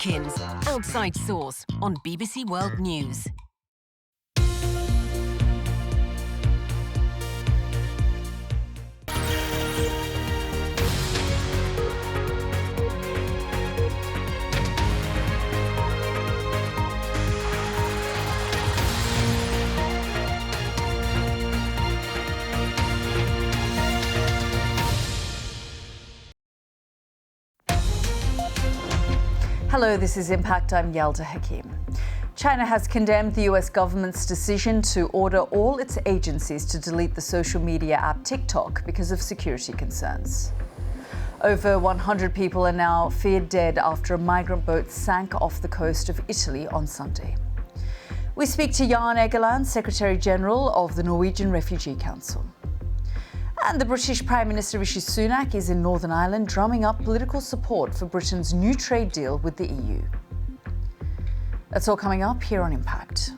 Kim's Outside Source on BBC World News. Hello, this is Impact. I'm Yalda Hakim. China has condemned the US government's decision to order all its agencies to delete the social media app TikTok because of security concerns. Over 100 people are now feared dead after a migrant boat sank off the coast of Italy on Sunday. We speak to Jan Egeland, Secretary General of the Norwegian Refugee Council. And the British Prime Minister Rishi Sunak is in Northern Ireland drumming up political support for Britain's new trade deal with the EU. That's all coming up here on Impact.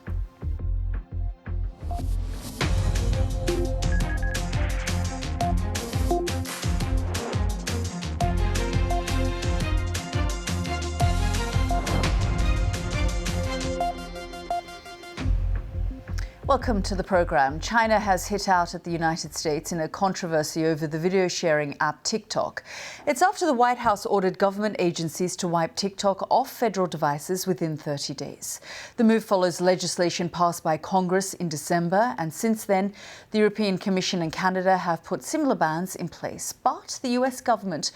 Welcome to the programme. China has hit out at the United States in a controversy over the video sharing app TikTok. It's after the White House ordered government agencies to wipe TikTok off federal devices within 30 days. The move follows legislation passed by Congress in December, and since then, the European Commission and Canada have put similar bans in place. But the US government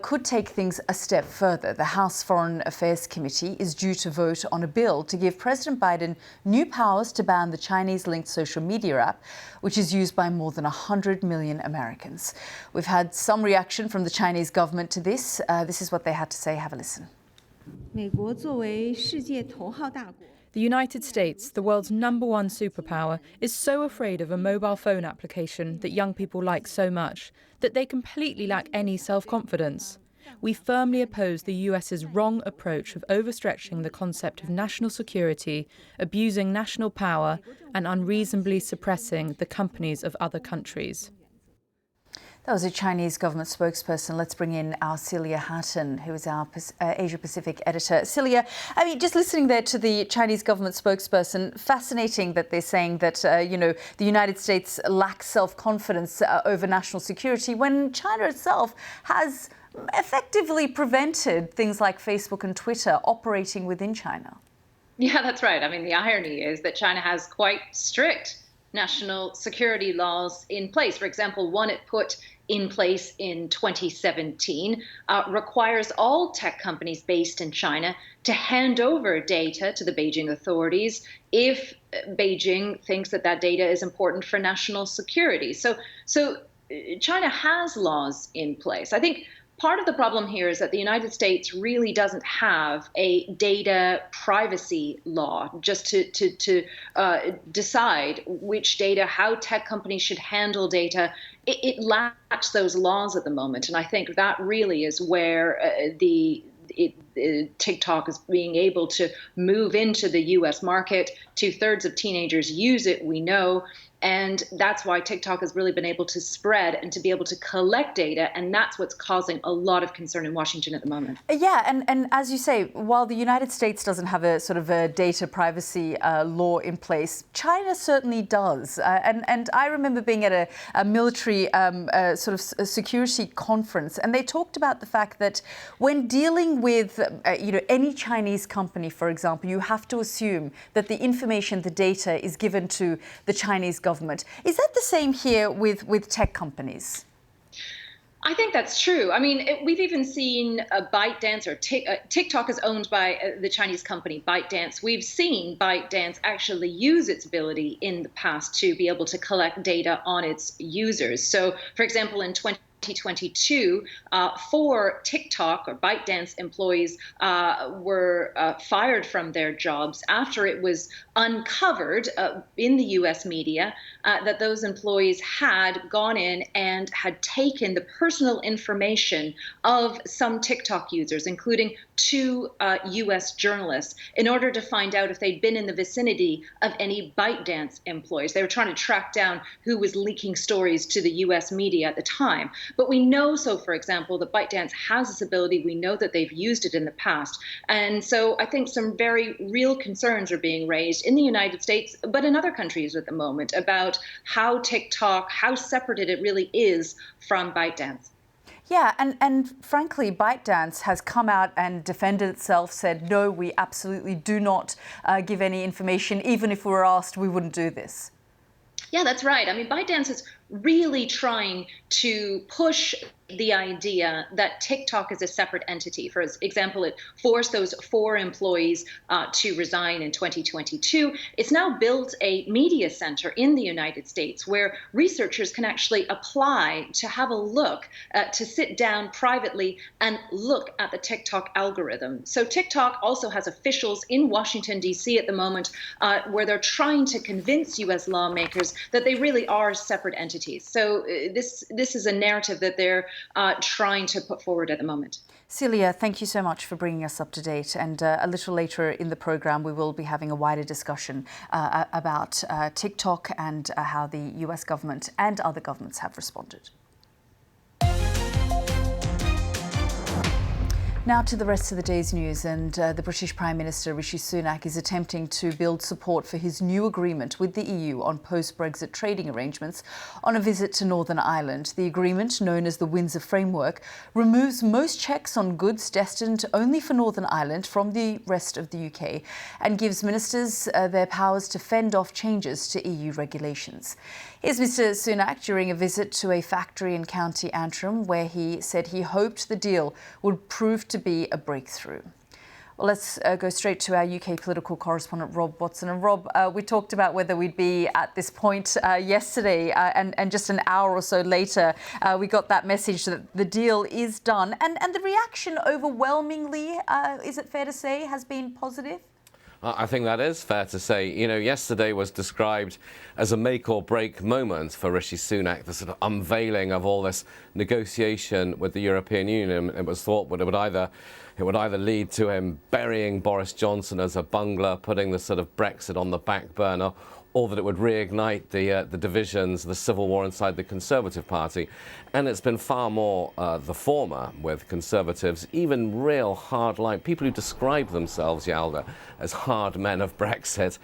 could take things a step further. The House Foreign Affairs Committee is due to vote on a bill to give President Biden new powers to ban the Chinese-linked social media app, which is used by more than 100 million Americans. We've had some reaction from the Chinese government to this. This is what they had to say. Have a listen. The United States, the world's #1 superpower, is so afraid of a mobile phone application that young people like so much that they completely lack any self-confidence. We firmly oppose the US's wrong approach of overstretching the concept of national security, abusing national power, and unreasonably suppressing the companies of other countries. That was a Chinese government spokesperson. Let's bring in our Celia Hatton, who is our Asia-Pacific editor. Celia, I mean, just listening there to the Chinese government spokesperson, fascinating that they're saying that, the United States lacks self-confidence over national security when China itself has effectively prevented things like Facebook and Twitter operating within China. Yeah, that's right. I mean, the irony is that China has quite strict national security laws in place. For example, one it put in place in 2017 requires all tech companies based in China to hand over data to the Beijing authorities if Beijing thinks that that data is important for national security. So China has laws in place. I think part of the problem here is that the United States really doesn't have a data privacy law just to decide which data, how tech companies should handle data. It lacks those laws at the moment. And I think that really is where TikTok is being able to move into the US market. 2/3 of teenagers use it, we know. And that's why TikTok has really been able to spread and to be able to collect data. And that's what's causing a lot of concern in Washington at the moment. Yeah, and as you say, while the United States doesn't have a sort of a data privacy law in place, China certainly does. And I remember being at a military sort of security conference, and they talked about the fact that when dealing with any Chinese company, for example, you have to assume that the information, the data, is given to the Chinese government. Is that the same here with tech companies? I think that's true. I mean, we've even seen ByteDance, or TikTok is owned by the Chinese company ByteDance. We've seen ByteDance actually use its ability in the past to be able to collect data on its users. So, for example, in 2022, 4 TikTok or ByteDance employees were fired from their jobs after it was uncovered in the US media that those employees had gone in and had taken the personal information of some TikTok users, including 2 US journalists, in order to find out if they'd been in the vicinity of any ByteDance employees. They were trying to track down who was leaking stories to the US media at the time. But we know, so for example, that ByteDance has this ability. We know that they've used it in the past. And so I think some very real concerns are being raised in the United States, but in other countries at the moment, about how TikTok, how separated it really is from ByteDance. Yeah, and frankly, ByteDance has come out and defended itself, said, no, we absolutely do not give any information. Even if we were asked, we wouldn't do this. Yeah, that's right. I mean, ByteDance is really trying to push the idea that TikTok is a separate entity. For example, it forced those 4 employees to resign in 2022. It's now built a media center in the United States where researchers can actually apply to have a look, to sit down privately and look at the TikTok algorithm. So TikTok also has officials in Washington, D.C. at the moment where they're trying to convince U.S. lawmakers that they really are separate entities. So this is a narrative that they're trying to put forward at the moment. Celia, thank you so much for bringing us up to date. And a little later in the programme, we will be having a wider discussion about TikTok and how the US government and other governments have responded. Now to the rest of the day's news, and the British Prime Minister Rishi Sunak is attempting to build support for his new agreement with the EU on post-Brexit trading arrangements on a visit to Northern Ireland. The agreement, known as the Windsor Framework, removes most checks on goods destined only for Northern Ireland from the rest of the UK and gives ministers their powers to fend off changes to EU regulations. Here's Mr Sunak during a visit to a factory in County Antrim, where he said he hoped the deal would prove to be a breakthrough. Well, let's go straight to our UK political correspondent, Rob Watson. And Rob, we talked about whether we'd be at this point yesterday, and just an hour or so later, we got that message that the deal is done. And the reaction overwhelmingly, is it fair to say, has been positive? I think that is fair to say. You know, yesterday was described as a make or break moment for Rishi Sunak, the sort of unveiling of all this negotiation with the European Union. It was thought that it would either lead to him burying Boris Johnson as a bungler, putting the sort of Brexit on the back burner, or that it would reignite the divisions, the civil war inside the Conservative Party. And it's been far more the former, with Conservatives, even real hard-line people who describe themselves, Yalda, as hard men of Brexit,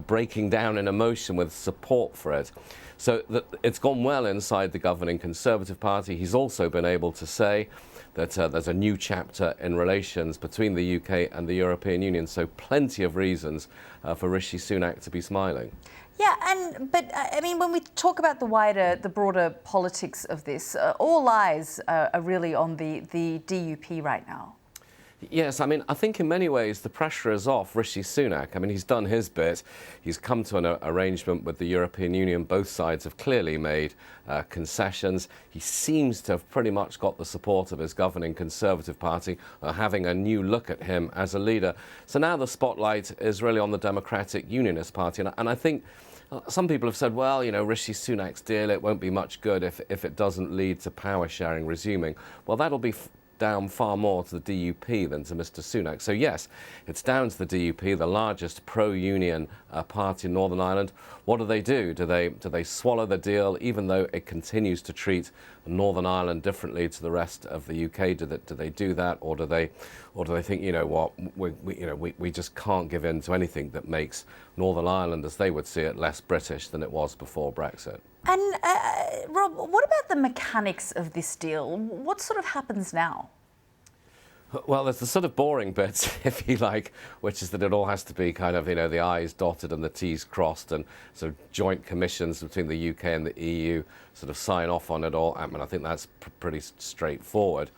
breaking down in emotion with support for it. So it's gone well inside the governing Conservative Party. He's also been able to say that there's a new chapter in relations between the UK and the European Union. So plenty of reasons for Rishi Sunak to be smiling. Yeah, but I mean, when we talk about the broader politics of this, all eyes are really on the DUP right now. Yes, I mean, I think in many ways the pressure is off Rishi Sunak. I mean, he's done his bit. He's come to an arrangement with the European Union. Both sides have clearly made concessions. He seems to have pretty much got the support of his governing Conservative Party, having a new look at him as a leader. So now the spotlight is really on the Democratic Unionist Party. And I think some people have said, well, you know, Rishi Sunak's deal, it won't be much good if it doesn't lead to power sharing resuming. Well, that'll be down far more to the DUP than to Mr Sunak. So yes, it's down to the DUP, the largest pro-union party in Northern Ireland. What do? Do they swallow the deal, even though it continues to treat Northern Ireland differently to the rest of the UK? Do they do that, or do they think, you know what, we just can't give in to anything that makes Northern Ireland, as they would see it, less British than it was before Brexit? And Rob, what about the mechanics of this deal? What sort of happens now? Well, there's the sort of boring bits, if you like, which is that it all has to be kind of, you know, the I's dotted and the T's crossed, and sort of joint commissions between the UK and the EU sort of sign off on it all. I mean, I think that's pretty straightforward.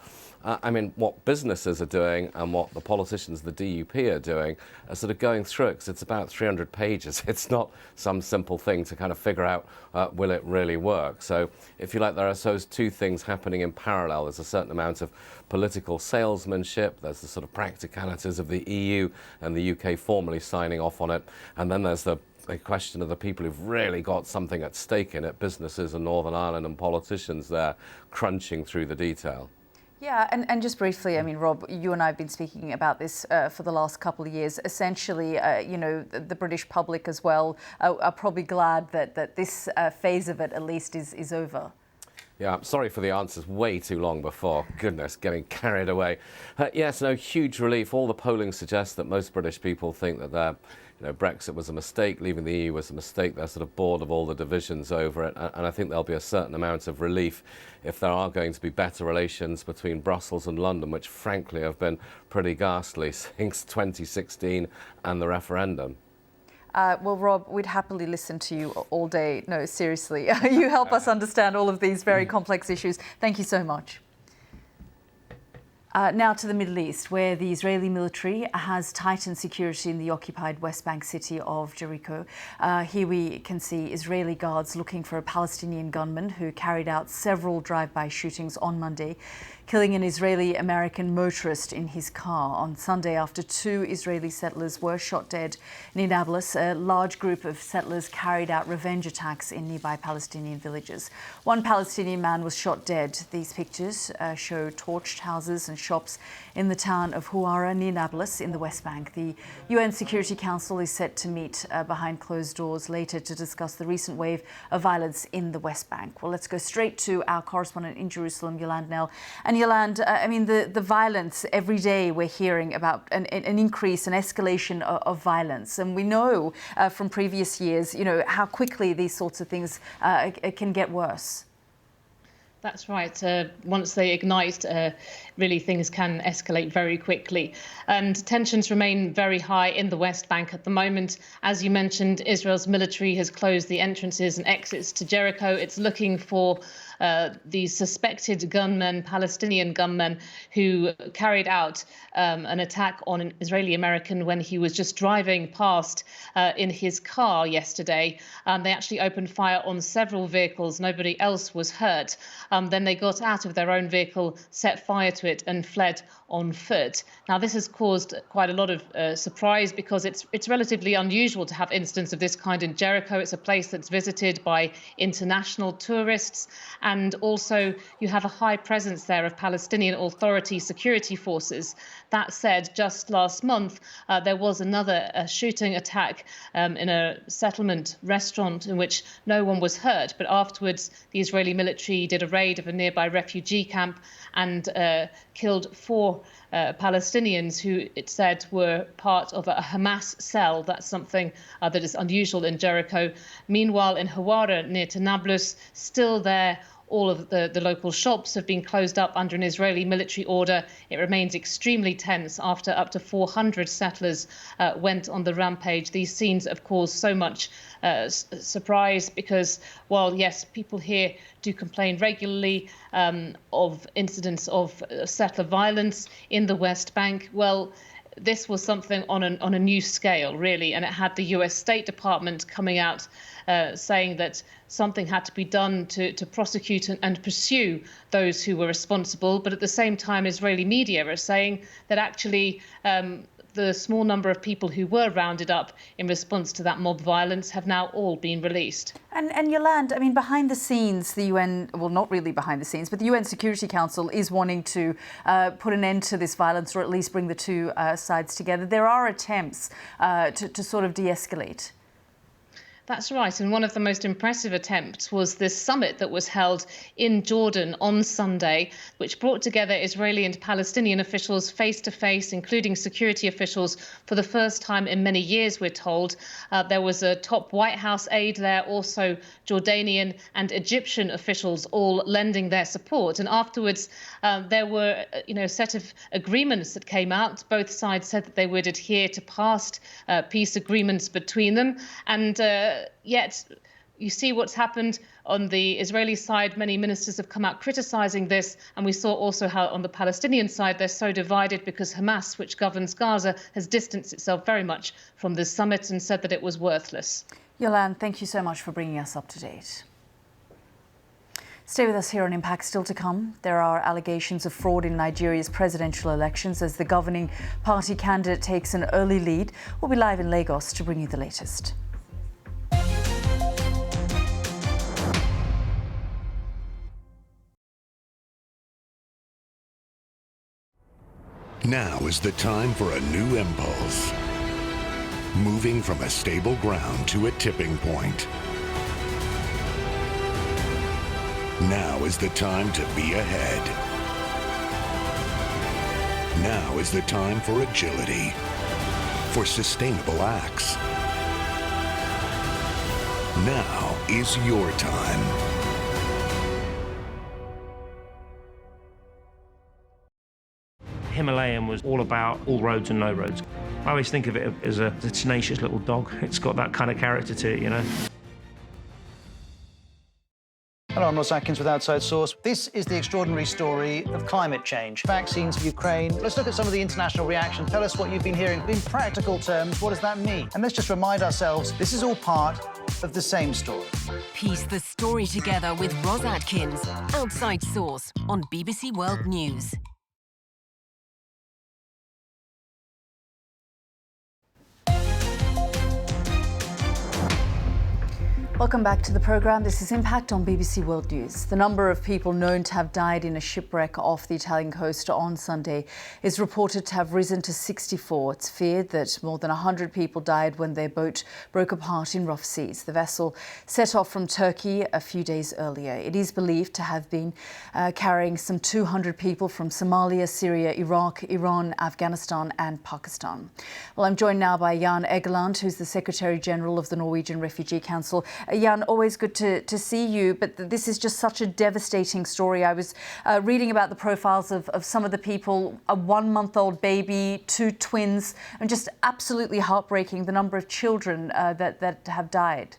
I mean, what businesses are doing and what the politicians, the DUP, are doing are sort of going through it, because it's about 300 pages. It's not some simple thing to kind of figure out, will it really work? So, if you like, there are those two things happening in parallel. There's a certain amount of political salesmanship, there's the sort of practicalities of the EU and the UK formally signing off on it, and then there's the question of the people who've really got something at stake in it, businesses in Northern Ireland and politicians there crunching through the detail. Yeah, and just briefly, I mean, Rob, you and I have been speaking about this for the last couple of years. Essentially, you know, the British public as well are probably glad that this phase of it at least is over. Yeah, I'm sorry for the answers way too long before. Goodness, getting carried away. Yes, no, huge relief. All the polling suggests that most British people think that Brexit was a mistake, leaving the EU was a mistake. They're sort of bored of all the divisions over it. And I think there'll be a certain amount of relief if there are going to be better relations between Brussels and London, which frankly have been pretty ghastly since 2016 and the referendum. Well, Rob, we'd happily listen to you all day. No, seriously. You help us understand all of these very complex issues. Thank you so much. Now to the Middle East, where the Israeli military has tightened security in the occupied West Bank city of Jericho. Here we can see Israeli guards looking for a Palestinian gunman who carried out several drive-by shootings on Monday, killing an Israeli-American motorist in his car on Sunday after 2 Israeli settlers were shot dead near Nablus. A large group of settlers carried out revenge attacks in nearby Palestinian villages. One Palestinian man was shot dead. These pictures show torched houses and shops in the town of Huwara near Nablus in the West Bank. The UN Security Council is set to meet behind closed doors later to discuss the recent wave of violence in the West Bank. Well, let's go straight to our correspondent in Jerusalem, Yalda Hakim. And Yalda, I mean, the violence, every day we're hearing about an increase, an escalation of violence. And we know from previous years, how quickly these sorts of things can get worse. That's right. Once they ignite, really things can escalate very quickly. And tensions remain very high in the West Bank at the moment. As you mentioned, Israel's military has closed the entrances and exits to Jericho. It's looking for the suspected gunmen, Palestinian gunmen, who carried out an attack on an Israeli-American when he was just driving past in his car yesterday. They actually opened fire on several vehicles. Nobody else was hurt. Then they got out of their own vehicle, set fire to it and fled on foot. Now, this has caused quite a lot of surprise because it's relatively unusual to have incidents of this kind in Jericho. It's a place that's visited by international tourists. And also you have a high presence there of Palestinian Authority security forces. That said, just last month, there was another shooting attack in a settlement restaurant in which no one was hurt. But afterwards, the Israeli military did a raid of a nearby refugee camp and killed 4 Palestinians who it said were part of a Hamas cell. That's something that is unusual in Jericho. Meanwhile, in Huwara, near to Nablus, still there, all of the local shops have been closed up under an Israeli military order. It remains extremely tense after up to 400 settlers went on the rampage. These scenes have caused so much surprise because, while, yes, people here do complain regularly of incidents of settler violence in the West Bank, well, this was something on a new scale, really, and it had the US State Department coming out saying that something had to be done to prosecute and pursue those who were responsible. But at the same time, Israeli media are saying that actually the small number of people who were rounded up in response to that mob violence have now all been released. And Yalda, I mean, behind the scenes, the UN, well, not really behind the scenes, but the UN Security Council is wanting to put an end to this violence, or at least bring the two sides together. There are attempts to sort of de-escalate. That's right. And one of the most impressive attempts was this summit that was held in Jordan on Sunday, which brought together Israeli and Palestinian officials face to face, including security officials, for the first time in many years, we're told. There was a top White House aide there, also Jordanian and Egyptian officials all lending their support. And afterwards, there were a set of agreements that came out. Both sides said that they would adhere to past peace agreements between them. And yet you see what's happened on the Israeli side. Many ministers have come out criticising this. And we saw also how on the Palestinian side, they're so divided because Hamas, which governs Gaza, has distanced itself very much from this summit and said that it was worthless. Yalda, thank you so much for bringing us up to date. Stay with us here on Impact. Still to come, there are allegations of fraud in Nigeria's presidential elections as the governing party candidate takes an early lead. We'll be live in Lagos to bring you the latest. Now is the time for a new impulse. Moving from a stable ground to a tipping point. Now is the time to be ahead. Now is the time for agility, for sustainable acts. Now is your time. Himalayan was all about all roads and no roads. I always think of it as a tenacious little dog. It's got that kind of character to it, you know. Hello, I'm Ross Atkins with Outside Source. This is the extraordinary story of climate change. Vaccines for Ukraine. Let's look at some of the international reaction. Tell us what you've been hearing. In practical terms, what does that mean? And let's just remind ourselves, this is all part of the same story. Piece the story together with Ross Atkins. Outside Source on BBC World News. Welcome back to the programme. This is Impact on BBC World News. The number of people known to have died in a shipwreck off the Italian coast on Sunday is reported to have risen to 64. It's feared that more than 100 people died when their boat broke apart in rough seas. The vessel set off from Turkey a few days earlier. It is believed to have been carrying some 200 people from Somalia, Syria, Iraq, Iran, Afghanistan and Pakistan. Well, I'm joined now by Jan Egeland, who's the Secretary General of the Norwegian Refugee Council. Jan, always good to see you, but this is just such a devastating story. I was reading about the profiles of some of the people, a 1-month-old baby, 2 twins, and just absolutely heartbreaking, the number of children that have died.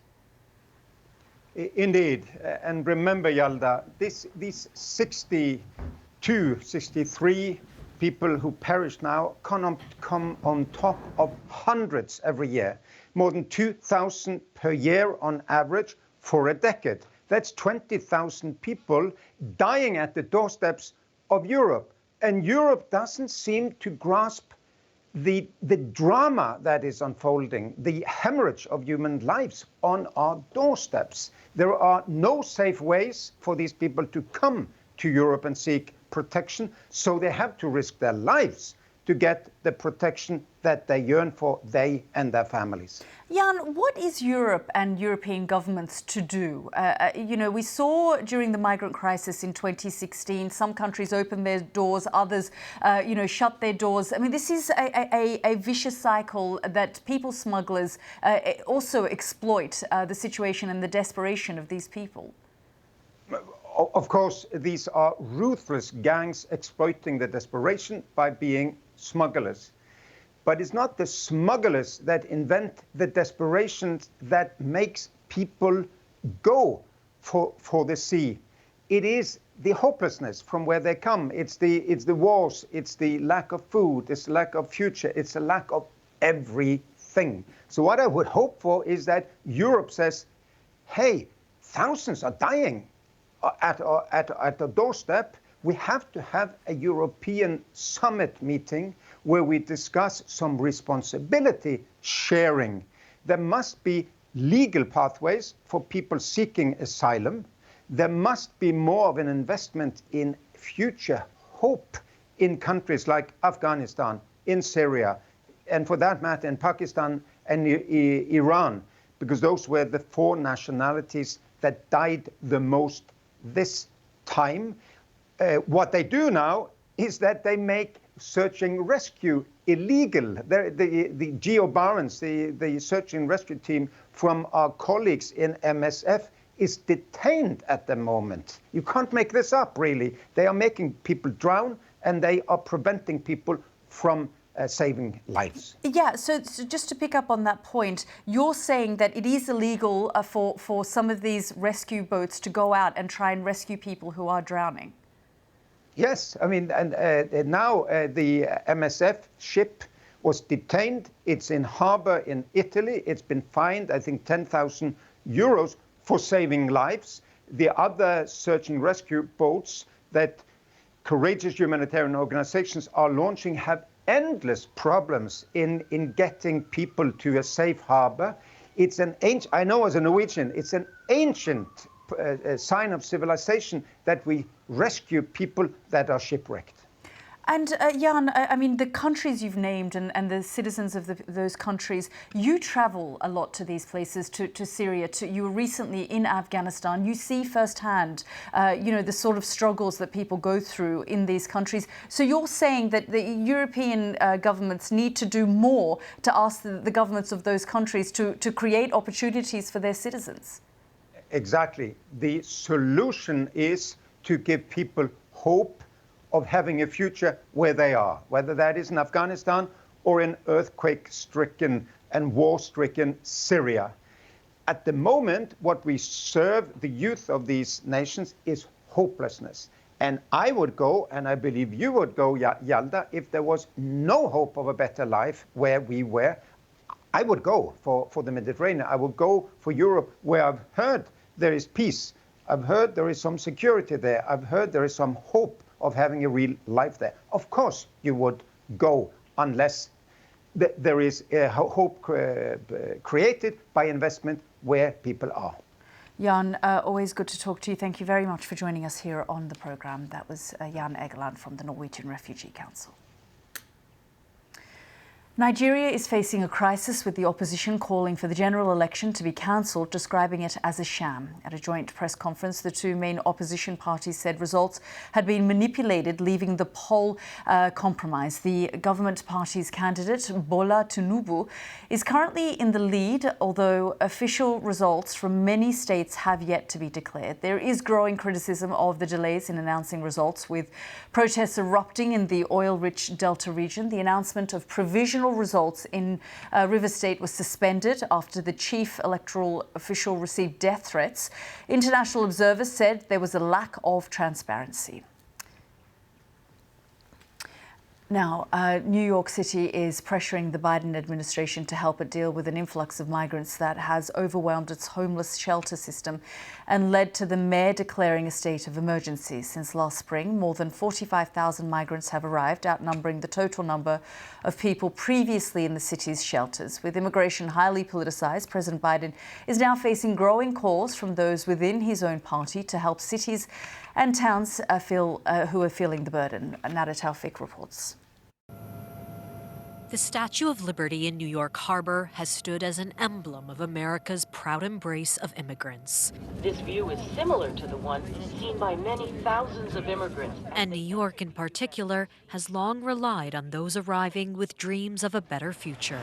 Indeed, and remember, Yalda, these 62, 63 people who perish now come on top of hundreds every year. More than 2,000 per year on average for a decade. That's 20,000 people dying at the doorsteps of Europe. And Europe doesn't seem to grasp the drama that is unfolding, the hemorrhage of human lives on our doorsteps. There are no safe ways for these people to come to Europe and seek protection, so they have to risk their lives to get the protection that they yearn for, they and their families. Jan, what is Europe and European governments to do? We saw during the migrant crisis in 2016, some countries opened their doors, others, shut their doors. I mean, this is a vicious cycle that people smugglers also exploit the situation and the desperation of these people. Of course, these are ruthless gangs exploiting the desperation by being smugglers. But it's not the smugglers that invent the desperation that makes people go for the sea. It is the hopelessness from where they come. It's the wars, it's the lack of food, it's the lack of future, it's the lack of everything. So what I would hope for is that Europe says, hey, thousands are dying at the doorstep. We have to have a European summit meeting where we discuss some responsibility sharing. There must be legal pathways for people seeking asylum. There must be more of an investment in future hope in countries like Afghanistan, in Syria, and for that matter in Pakistan and Iran, because those were the 4 nationalities that died the most this time. What they do now is that they make search and rescue illegal. The Geo Barents, the search and rescue team from our colleagues in MSF, is detained at the moment. You can't make this up, really. They are making people drown, and they are preventing people from saving lives. Yeah, so just to pick up on that point, you're saying that it is illegal for some of these rescue boats to go out and try and rescue people who are drowning. Yes, I mean, and now the MSF ship was detained. It's in harbor in Italy. It's been fined, I think, 10,000 euros for saving lives. The other search and rescue boats that courageous humanitarian organizations are launching have endless problems in getting people to a safe harbor. It's an ancient, I know as a Norwegian, it's an ancient sign of civilization that we rescue people that are shipwrecked. And Jan, I mean, the countries you've named and the citizens of those countries, you travel a lot to these places, to Syria. You were recently in Afghanistan. You see firsthand, the sort of struggles that people go through in these countries. So you're saying that the European governments need to do more to ask the governments of those countries to create opportunities for their citizens? Exactly. The solution is to give people hope of having a future where they are, whether that is in Afghanistan or in earthquake-stricken and war-stricken Syria. At the moment, what we serve the youth of these nations is hopelessness. And I would go, and I believe you would go, Yalda, if there was no hope of a better life where we were, I would go for the Mediterranean. I would go for Europe, where I've heard there is peace. I've heard there is some security there. I've heard there is some hope of having a real life there. Of course you would go unless there is a hope created by investment where people are. Jan, always good to talk to you. Thank you very much for joining us here on the programme. That was Jan Egeland from the Norwegian Refugee Council. Nigeria is facing a crisis, with the opposition calling for the general election to be cancelled, describing it as a sham. At a joint press conference, the two main opposition parties said results had been manipulated, leaving the poll compromised. The government party's candidate, Bola Tinubu, is currently in the lead, although official results from many states have yet to be declared. There is growing criticism of the delays in announcing results, with protests erupting in the oil-rich Delta region. The announcement of provisional results in River State was suspended after the chief electoral official received death threats. International observers said there was a lack of transparency. Now, New York City is pressuring the Biden administration to help it deal with an influx of migrants that has overwhelmed its homeless shelter system and led to the mayor declaring a state of emergency. Since last spring, more than 45,000 migrants have arrived, outnumbering the total number of people previously in the city's shelters. With immigration highly politicized, President Biden is now facing growing calls from those within his own party to help cities and towns who are feeling the burden. Nada Taufik reports. The Statue of Liberty in New York Harbor has stood as an emblem of America's proud embrace of immigrants. This view is similar to the one seen by many thousands of immigrants. And New York in particular has long relied on those arriving with dreams of a better future.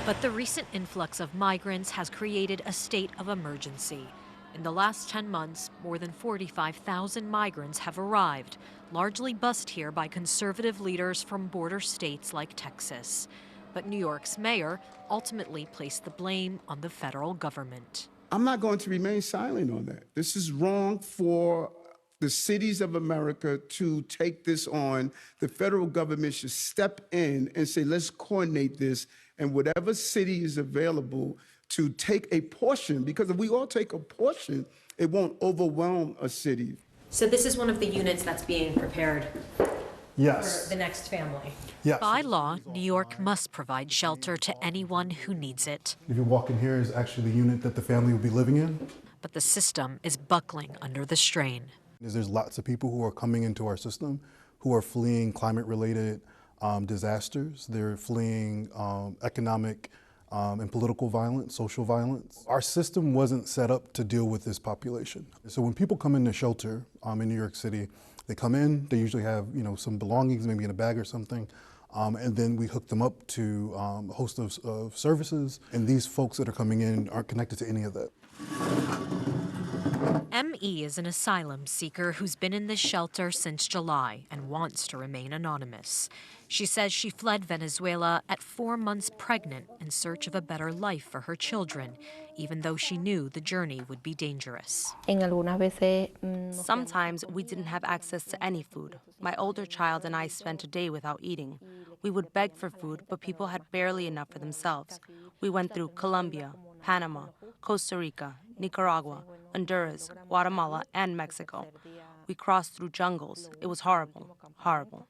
But the recent influx of migrants has created a state of emergency. In the last 10 months, more than 45,000 migrants have arrived, largely bussed here by conservative leaders from border states like Texas. But New York's mayor ultimately placed the blame on the federal government. I'm not going to remain silent on that. This is wrong for the cities of America to take this on. The federal government should step in and say, let's coordinate this, and whatever city is available to take a portion, because if we all take a portion, it won't overwhelm a city. So this is one of the units that's being prepared yes. for the next family. Yes. By law, New York must provide shelter to anyone who needs it. If you walk in here, is actually the unit that the family will be living in. But the system is buckling under the strain. There's lots of people who are coming into our system who are fleeing climate-related disasters. They're fleeing economic and political violence, social violence. Our system wasn't set up to deal with this population. So when people come into shelter in New York City, they come in, they usually have some belongings, maybe in a bag or something, and then we hook them up to a host of services, and these folks that are coming in aren't connected to any of that. M.E. is an asylum seeker who's been in this shelter since July and wants to remain anonymous. She says she fled Venezuela at 4 months pregnant in search of a better life for her children, even though she knew the journey would be dangerous. Sometimes we didn't have access to any food. My older child and I spent a day without eating. We would beg for food, but people had barely enough for themselves. We went through Colombia, Panama, Costa Rica, Nicaragua, Honduras, Guatemala, and Mexico. We crossed through jungles. It was horrible, horrible.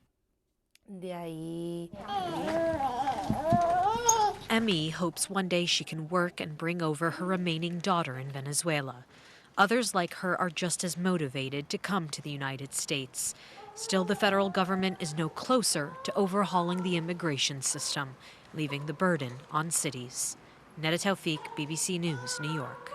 Emmy hopes one day she can work and bring over her remaining daughter in Venezuela. Others like her are just as motivated to come to the United States. Still, the federal government is no closer to overhauling the immigration system, leaving the burden on cities. Neda Tawfiq, BBC News, New York.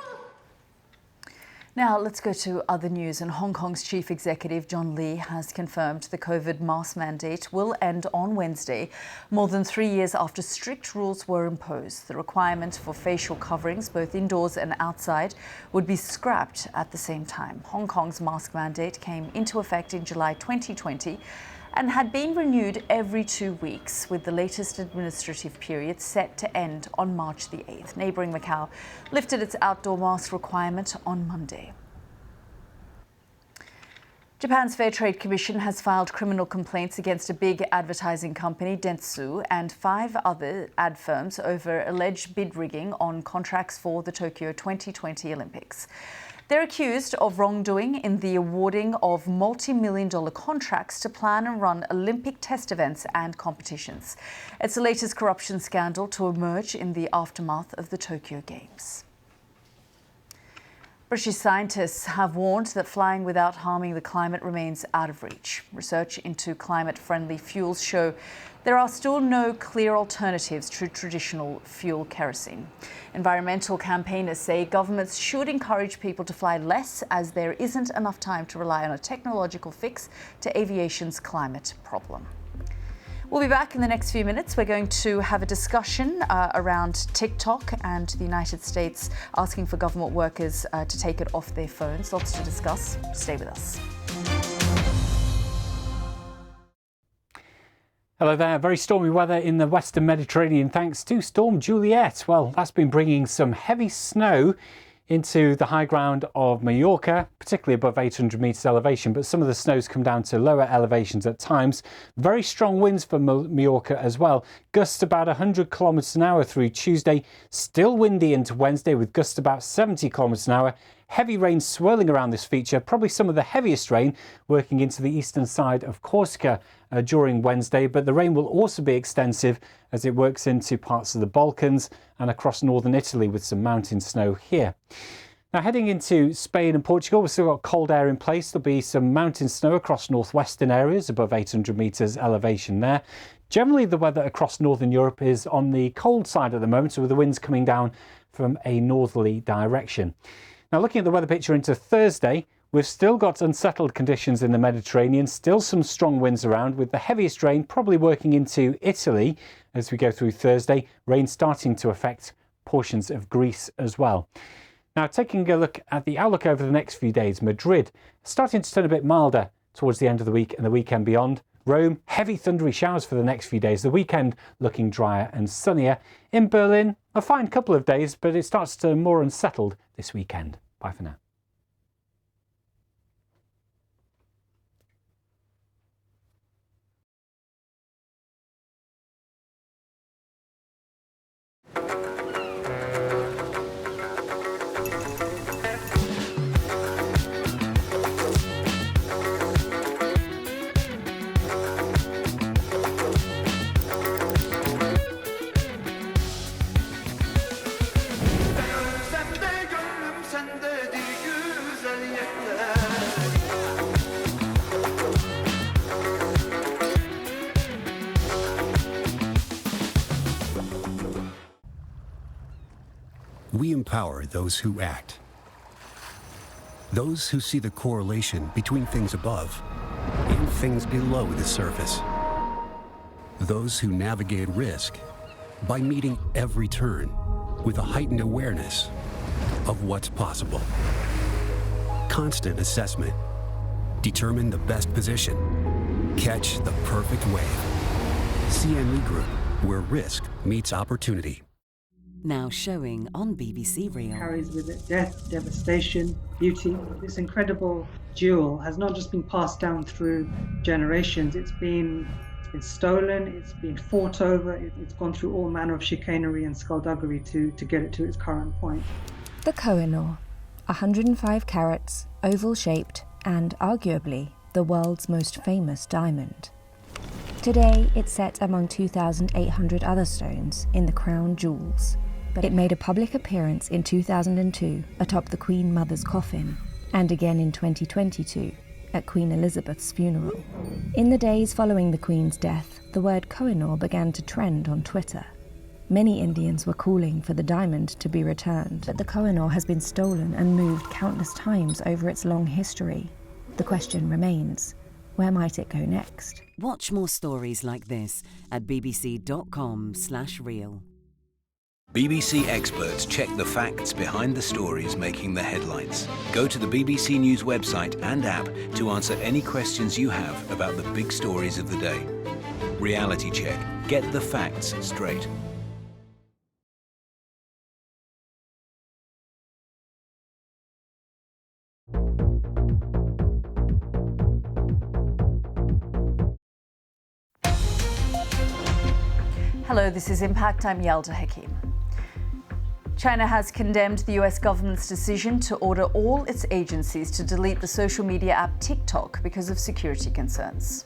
Now let's go to other news. And Hong Kong's chief executive John Lee has confirmed the COVID mask mandate will end on Wednesday, more than 3 years after strict rules were imposed. The requirement for facial coverings, both indoors and outside, would be scrapped at the same time. Hong Kong's mask mandate came into effect in July 2020 and had been renewed every 2 weeks, with the latest administrative period set to end on March the 8th. Neighbouring Macau lifted its outdoor mask requirement on Monday. Japan's Fair Trade Commission has filed criminal complaints against a big advertising company, Dentsu, and 5 other ad firms over alleged bid rigging on contracts for the Tokyo 2020 Olympics. They're accused of wrongdoing in the awarding of multi-million-dollar contracts to plan and run Olympic test events and competitions. It's the latest corruption scandal to emerge in the aftermath of the Tokyo Games. British scientists have warned that flying without harming the climate remains out of reach. Research into climate-friendly fuels show there are still no clear alternatives to traditional fuel kerosene. Environmental campaigners say governments should encourage people to fly less, as there isn't enough time to rely on a technological fix to aviation's climate problem. We'll be back in the next few minutes. We're going to have a discussion around TikTok and the United States asking for government workers to take it off their phones. Lots to discuss. Stay with us. Hello there. Very stormy weather in the Western Mediterranean thanks to Storm Juliet. Well, that's been bringing some heavy snow into the high ground of Mallorca, particularly above 800 metres elevation, but some of the snow's come down to lower elevations at times. Very strong winds for Mallorca as well. Gusts about 100 kilometres an hour through Tuesday. Still windy into Wednesday with gusts about 70 kilometres an hour. Heavy rain swirling around this feature, probably some of the heaviest rain working into the eastern side of Corsica during Wednesday, but the rain will also be extensive as it works into parts of the Balkans and across northern Italy with some mountain snow here. Now heading into Spain and Portugal, we've still got cold air in place. There'll be some mountain snow across northwestern areas above 800 metres elevation there. Generally the weather across northern Europe is on the cold side at the moment, so with the winds coming down from a northerly direction. Now looking at the weather picture into Thursday, we've still got unsettled conditions in the Mediterranean, still some strong winds around, with the heaviest rain probably working into Italy as we go through Thursday, rain starting to affect portions of Greece as well. Now taking a look at the outlook over the next few days, Madrid starting to turn a bit milder towards the end of the week and the weekend beyond. Rome, heavy thundery showers for the next few days, the weekend looking drier and sunnier. In Berlin, a fine couple of days, but it starts to turn more unsettled this weekend. Bye for now. We empower those who act. Those who see the correlation between things above and things below the surface. Those who navigate risk by meeting every turn with a heightened awareness of what's possible. Constant assessment. Determine the best position. Catch the perfect wave. CME Group, where risk meets opportunity. Now showing on BBC Real. Carries with it death, devastation, beauty. This incredible jewel has not just been passed down through generations, it's been stolen, it's been fought over, it's gone through all manner of chicanery and skullduggery to get it to its current point. The Kohinoor, 105 carats, oval-shaped, and arguably the world's most famous diamond. Today, it's set among 2,800 other stones in the crown jewels. But it made a public appearance in 2002 atop the Queen Mother's coffin, and again in 2022 at Queen Elizabeth's funeral. In the days following the Queen's death, the word Kohinoor began to trend on Twitter. Many Indians were calling for the diamond to be returned, but the Kohinoor has been stolen and moved countless times over its long history. The question remains, where might it go next? Watch more stories like this at bbc.com/real. BBC experts check the facts behind the stories making the headlines. Go to the BBC News website and app to answer any questions you have about the big stories of the day. Reality Check. Get the facts straight. Hello, this is Impact. I'm Yalda Hakim. China has condemned the US government's decision to order all its agencies to delete the social media app TikTok because of security concerns.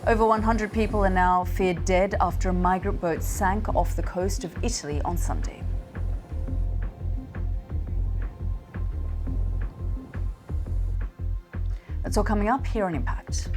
Over 100 people are now feared dead after a migrant boat sank off the coast of Italy on Sunday. That's all coming up here on Impact.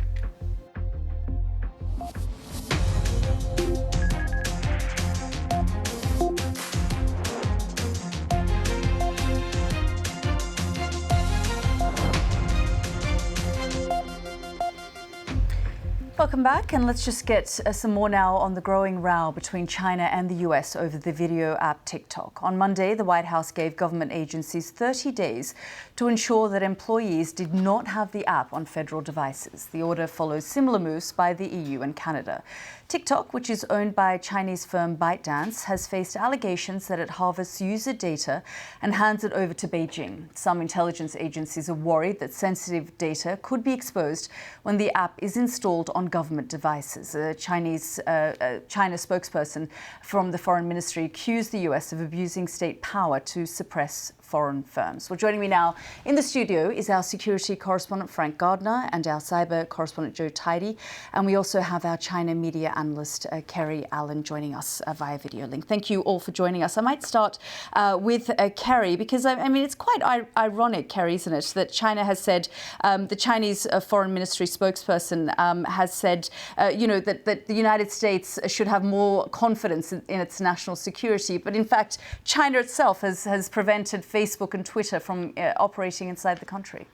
Welcome back, and let's just get some more now on the growing row between China and the US over the video app TikTok. On Monday, the White House gave government agencies 30 days to ensure that employees did not have the app on federal devices. The order follows similar moves by the EU and Canada. TikTok, which is owned by Chinese firm ByteDance, has faced allegations that it harvests user data and hands it over to Beijing. Some intelligence agencies are worried that sensitive data could be exposed when the app is installed on government devices. A China spokesperson from the Foreign Ministry accused the US of abusing state power to suppress foreign firms. Well, joining me now in the studio is our security correspondent Frank Gardner and our cyber correspondent Joe Tidy. And we also have our China media analyst Kerry Allen joining us via video link. Thank you all for joining us. I might start with Kerry, because I mean, it's quite ironic, Kerry, isn't it, that China has said, the Chinese Foreign Ministry spokesperson has said, that the United States should have more confidence in its national security. But in fact, China itself has prevented Facebook and Twitter from operating inside the country.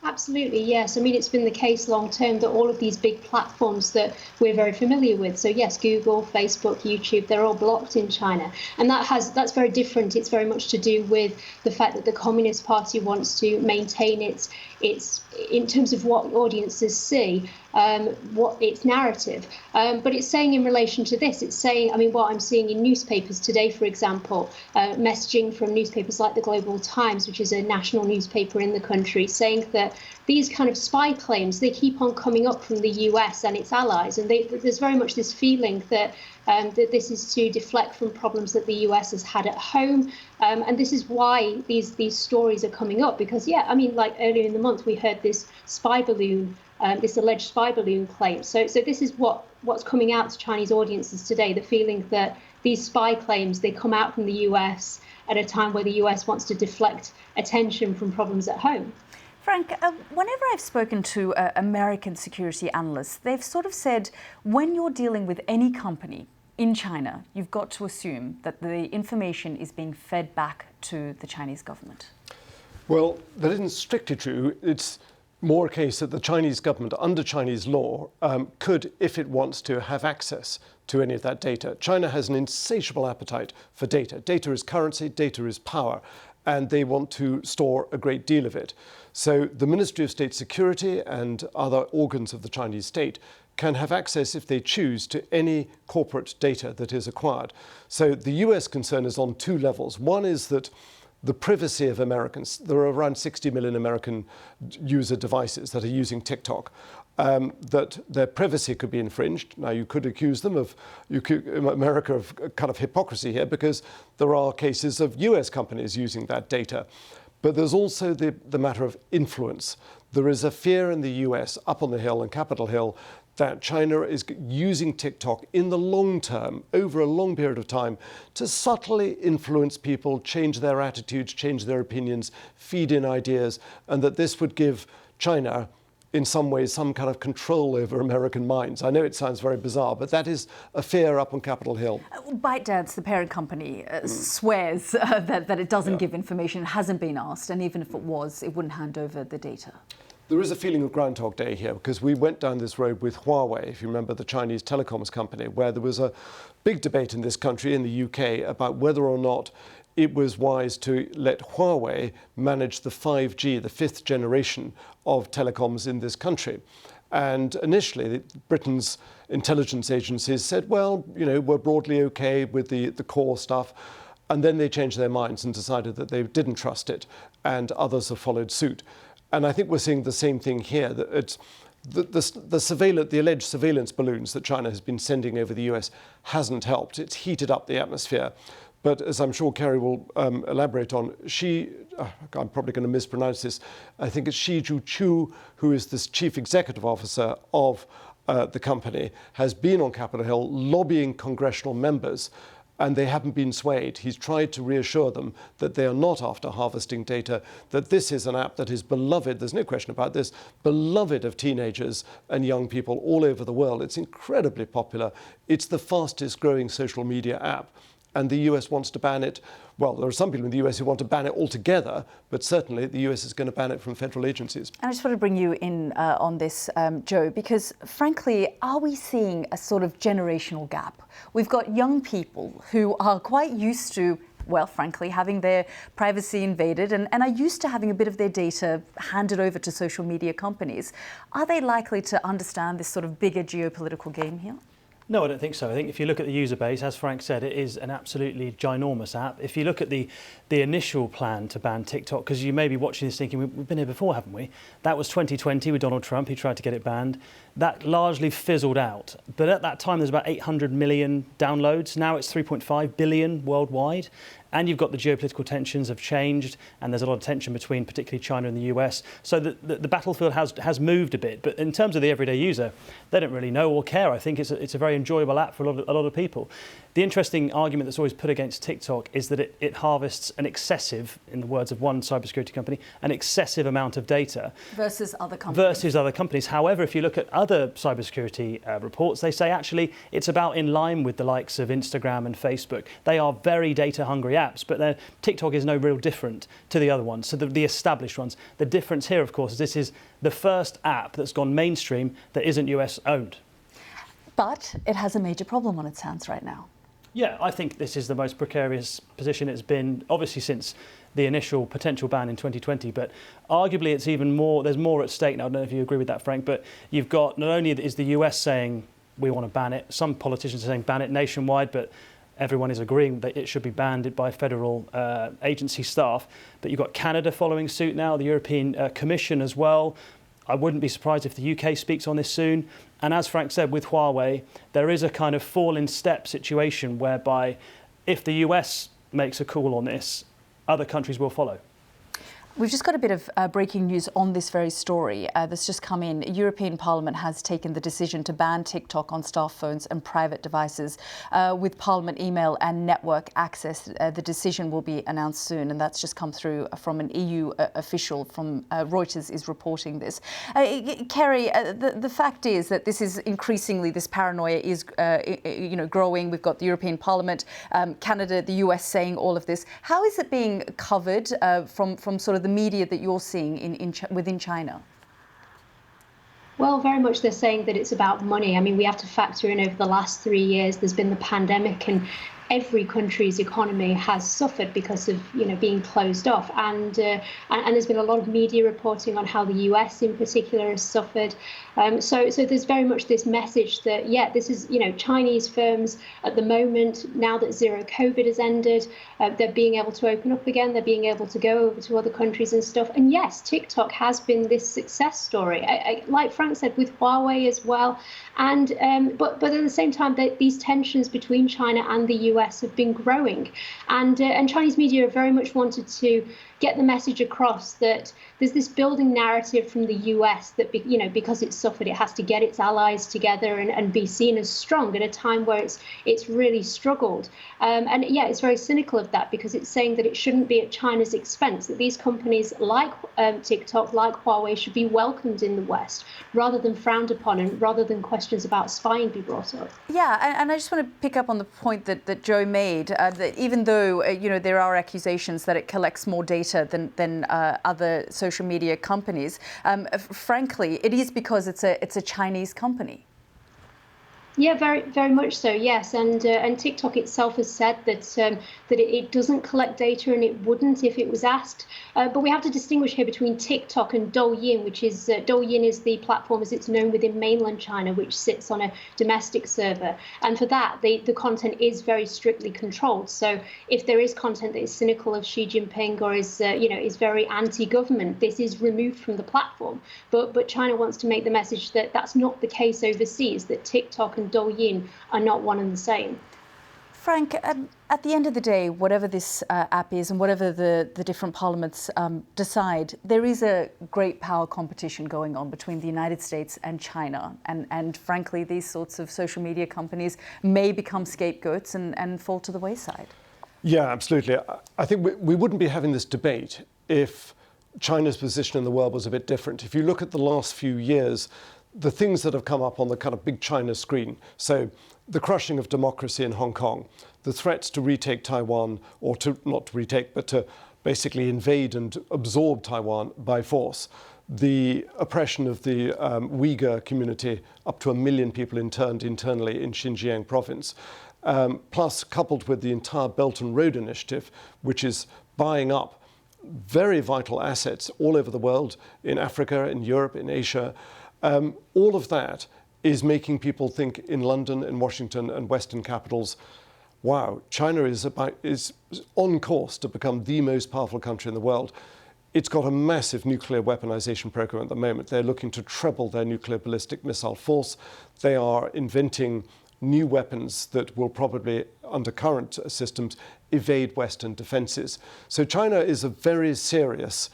Absolutely, yes. I mean, it's been the case long term that all of these big platforms that we're very familiar with, so yes, Google, Facebook, YouTube, they're all blocked in China. And that's very different. It's very much to do with the fact that the Communist Party wants to maintain its in terms of what audiences see, what its narrative. But it's saying in relation to this, it's saying, I mean, what I'm seeing in newspapers today, for example, messaging from newspapers like the Global Times, which is a national newspaper in the country, saying that these kind of spy claims, they keep on coming up from the US and its allies. And there's very much this feeling that that this is to deflect from problems that the US has had at home. And this is why these stories are coming up, because, yeah, I mean, like earlier in the month, we heard this spy balloon, this alleged spy balloon claim. So this is what's coming out to Chinese audiences today, the feeling that these spy claims, they come out from the US at a time where the US wants to deflect attention from problems at home. Frank, whenever I've spoken to American security analysts, they've sort of said, when you're dealing with any company in China, you've got to assume that the information is being fed back to the Chinese government. Well, that isn't strictly true. It's more a case that the Chinese government, under Chinese law, could, if it wants to, have access to any of that data. China has an insatiable appetite for data. Data is currency, data is power, and they want to store a great deal of it. So the Ministry of State Security and other organs of the Chinese state can have access, if they choose, to any corporate data that is acquired. So the US concern is on two levels. One is that the privacy of Americans, there are around 60 million American user devices that are using TikTok, that their privacy could be infringed. Now, you could accuse them of, America of kind of hypocrisy here, because there are cases of US companies using that data. But there's also the matter of influence. There is a fear in the US, up on the Hill and Capitol Hill, that China is using TikTok in the long term, over a long period of time, to subtly influence people, change their attitudes, change their opinions, feed in ideas, and that this would give China in some ways, some kind of control over American minds. I know it sounds very bizarre, but that is a fear up on Capitol Hill. ByteDance, the parent company, swears that it doesn't give information, hasn't been asked, and even if it was, it wouldn't hand over the data. There is a feeling of Groundhog Day here, because we went down this road with Huawei, if you remember, the Chinese telecoms company, where there was a big debate in this country, in the UK, about whether or not it was wise to let Huawei manage the 5G, the fifth generation of telecoms in this country. And initially, Britain's intelligence agencies said, well, you know, we're broadly okay with the core stuff. And then they changed their minds and decided that they didn't trust it, and others have followed suit. And I think we're seeing the same thing here, that it's the alleged surveillance balloons that China has been sending over the US hasn't helped. It's heated up the atmosphere. But as I'm sure Kerry will elaborate on, I'm probably going to mispronounce this, I think it's Xi Chu, who is this chief executive officer of the company, has been on Capitol Hill lobbying congressional members, and they haven't been swayed. He's tried to reassure them that they are not after harvesting data, that this is an app that is beloved, there's no question about this, beloved of teenagers and young people all over the world. It's incredibly popular. It's the fastest growing social media app. And the US wants to ban it. Well, there are some people in the US who want to ban it altogether, but certainly the US is going to ban it from federal agencies. And I just want to bring you in on this, Joe, because frankly, are we seeing a sort of generational gap? We've got young people who are quite used to, well, frankly, having their privacy invaded and are used to having a bit of their data handed over to social media companies. Are they likely to understand this sort of bigger geopolitical game here? No, I don't think so. I think if you look at the user base, as Frank said, it is an absolutely ginormous app. If you look at the initial plan to ban TikTok, because you may be watching this thinking, we've been here before, haven't we? That was 2020 with Donald Trump. He tried to get it banned. That largely fizzled out. But at that time, there's about 800 million downloads. Now it's 3.5 billion worldwide. And you've got the geopolitical tensions have changed, and there's a lot of tension between particularly China and the US. So the battlefield has moved a bit. But in terms of the everyday user, they don't really know or care. I think it's a very enjoyable app for a lot of people. The interesting argument that's always put against TikTok is that it harvests an excessive, in the words of one cybersecurity company, an excessive amount of data. Versus other companies. However, if you look at other cybersecurity reports, they say actually it's about in line with the likes of Instagram and Facebook. They are very data hungry apps, but TikTok is no real different to the other ones, so the established ones. The difference here, of course, is this is the first app that's gone mainstream that isn't US owned. But it has a major problem on its hands right now. Yeah, I think this is the most precarious position it's been, obviously, since the initial potential ban in 2020. But arguably, it's even more. There's more at stake now. I don't know if you agree with that, Frank. But you've got not only is the US saying we want to ban it. Some politicians are saying ban it nationwide, but everyone is agreeing that it should be banned by federal agency staff. But you've got Canada following suit now, the European Commission as well. I wouldn't be surprised if the UK speaks on this soon. And as Frank said, with Huawei, there is a kind of fall in step situation whereby if the US makes a call on this, other countries will follow. We've just got a bit of breaking news on this very story that's just come in. European Parliament has taken the decision to ban TikTok on staff phones and private devices with Parliament email and network access. The decision will be announced soon, and that's just come through from an EU official. From Reuters is reporting this. Kerry, the fact is that this is increasingly, this paranoia is growing. We've got the European Parliament, Canada, the US saying all of this. How is it being covered from sort of the media that you're seeing within China? Well, very much they're saying that it's about money. I mean, we have to factor in over the last 3 years, there's been the pandemic and every country's economy has suffered because of, being closed off. And there's been a lot of media reporting on how the US in particular has suffered. So there's very much this message that, this is, Chinese firms at the moment, now that zero COVID has ended, they're being able to open up again. They're being able to go over to other countries and stuff. And yes, TikTok has been this success story, like Frank said, with Huawei as well. And but at the same time, these tensions between China and the US have been growing, and Chinese media have very much wanted to get the message across that there's this building narrative from the US that, because it's suffered, it has to get its allies together and be seen as strong at a time where it's really struggled. And yeah, it's very cynical of that, because it's saying that it shouldn't be at China's expense, that these companies like TikTok, like Huawei, should be welcomed in the West rather than frowned upon, and rather than questions about spying be brought up. Yeah, and I just want to pick up on the point that Joe made, that even though there are accusations that it collects more data than other social media companies, frankly, it is because it's a Chinese company. Yeah, very, very much so. Yes, and TikTok itself has said that it doesn't collect data, and it wouldn't if it was asked. But we have to distinguish here between TikTok and Douyin, which is Douyin is the platform as it's known within mainland China, which sits on a domestic server, and for that the content is very strictly controlled. So if there is content that is cynical of Xi Jinping or is very anti-government, this is removed from the platform. But China wants to make the message that that's not the case overseas, that TikTok and Douyin are not one and the same. Frank, at the end of the day, whatever this app is and whatever the different parliaments decide, there is a great power competition going on between the United States and China. And frankly, these sorts of social media companies may become scapegoats and fall to the wayside. Yeah, absolutely. I think we wouldn't be having this debate if China's position in the world was a bit different. If you look at the last few years, the things that have come up on the kind of big China screen, so the crushing of democracy in Hong Kong, the threats to retake Taiwan, or to not to retake, but to basically invade and absorb Taiwan by force, the oppression of the Uyghur community, up to 1 million people interned internally in Xinjiang province, plus coupled with the entire Belt and Road Initiative, which is buying up very vital assets all over the world, in Africa, in Europe, in Asia. All of that is making people think in London, in Washington and Western capitals, wow, China is on course to become the most powerful country in the world. It's got a massive nuclear weaponization program at the moment. They're looking to treble their nuclear ballistic missile force. They are inventing new weapons that will probably, under current systems, evade Western defenses. So China is a very serious